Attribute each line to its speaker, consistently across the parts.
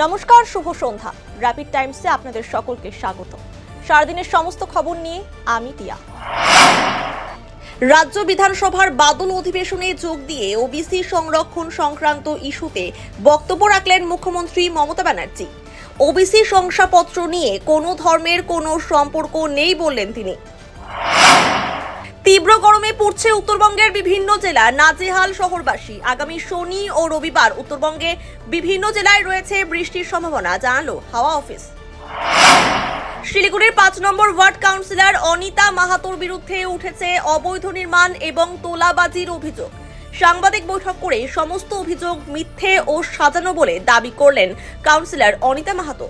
Speaker 1: নমস্কার, শুভ সন্ধ্যা। র্যাপিড টাইমসে আপনাদের সকলকে স্বাগত। সারাদিনের সমস্ত খবর নিয়ে আমি টিয়া। রাজ্য বিধানসভার বাদল অধিবেশনে যোগ দিয়ে ওবিসি সংরক্ষণ সংক্রান্ত ইস্যুতে বক্তব্য রাখলেন মুখ্যমন্ত্রী মমতা ব্যানার্জি। ওবিসি শংসাপত্র নিয়ে কোনো ধর্মের কোনো সম্পর্ক নেই বললেন তিনি। তীব্র গরমে পড়ছে উত্তরবঙ্গের বিভিন্ন জেলা, নাজেহাল শহরবাসী। আগামী শনি ও রবিবার উত্তরবঙ্গে বিভিন্ন জেলায় রয়েছে বৃষ্টির সম্ভাবনা, জানালো হাওয়া অফিস। শিলিগুড়ির 5 নম্বর ওয়ার্ড কাউন্সিলর অনিতা মাহাতোর বিরুদ্ধে উঠেছে অবৈধ নির্মাণ এবং তোলাবাজির অভিযোগ। সাংবাদিক বৈঠক করে সমস্ত অভিযোগ মিথ্যে ও সাজানো বলে দাবি করলেন কাউন্সিলর অনিতা মাহাতো।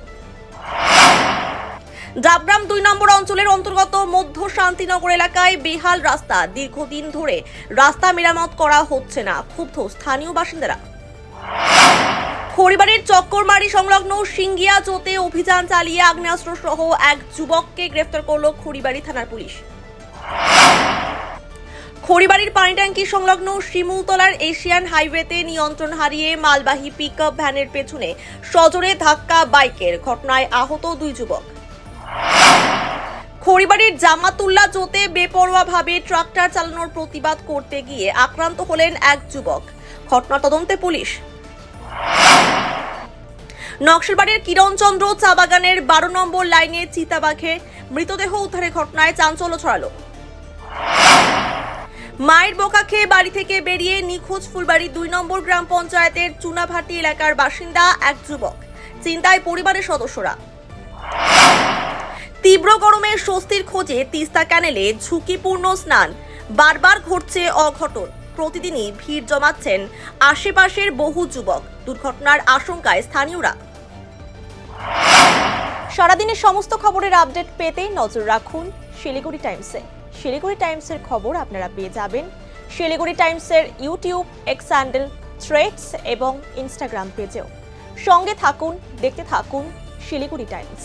Speaker 1: ডাবগ্রাম 2 নম্বর অঞ্চলের অন্তর্গত মধ্য শান্তিনগর এলাকায় বেহাল রাস্তা, দীর্ঘদিন ধরে রাস্তা মেরামত করা হচ্ছে না, ক্ষুব্ধ স্থানীয় বাসিন্দারা। খড়িবাড়ির চক্করমারি সংলগ্ন সিঙ্গিয়া জোতে অভিযান চালিয়ে আগ্নেয়াস্ত্র সহ এক যুবককে গ্রেফতার করল খড়িবাড়ি থানার পুলিশ। খড়িবাড়ির পানিট্যাঙ্কি সংলগ্ন শিমুলতলার এশিয়ান হাইওয়েতে নিয়ন্ত্রণ হারিয়ে মালবাহী পিকআপ ভ্যানের পেছনে সজোরে ধাক্কা বাইকের, ঘটনায় আহত 2 যুবক। খড়িবাড়ির জামাতুল্লাহ জোতে বেপরোয়াভাবে ট্রাক্টর চালানোর প্রতিবাদ করতে গিয়ে আক্রান্ত হলেন এক যুবক, ঘটনা তদন্তে পুলিশ। নকশালবাড়ির কিরণচন্দ্র চা বাগানের 12 নম্বর লাইনে চিতাবাঘে মৃতদেহ উদ্ধারের ঘটনায় চাঞ্চল্য ছড়ালো। মায়ের বোকা খেয়ে বাড়ি থেকে বেরিয়ে নিখোঁজ ফুলবাড়ি 2 নম্বর গ্রাম পঞ্চায়েতের চুনাভাটি এলাকার বাসিন্দা এক যুবক, চিন্তায় পরিবারের সদস্যরা। তীব্র গরমে স্বস্তির খোঁজে তিস্তা ক্যানেলে ঝুঁকিপূর্ণ স্নান, বারবার ঘটছে অঘটন। প্রতিদিনই ভিড় জমাচ্ছেন আশেপাশের বহু যুবক, দুর্ঘটনার আশঙ্কায় স্থানীয়রা। সারাদিনের সমস্ত খবরের আপডেট পেতে নজর রাখুন শিলিগুড়ি টাইমসে। শিলিগুড়ি টাইমসের খবর আপনারা পেয়ে যাবেন শিলিগুড়ি টাইমসের ইউটিউব, এক্স হ্যান্ডেল, থ্রেডস এবং ইনস্টাগ্রাম পেজেও। সঙ্গে থাকুন, দেখতে থাকুন শিলিগুড়ি টাইমস।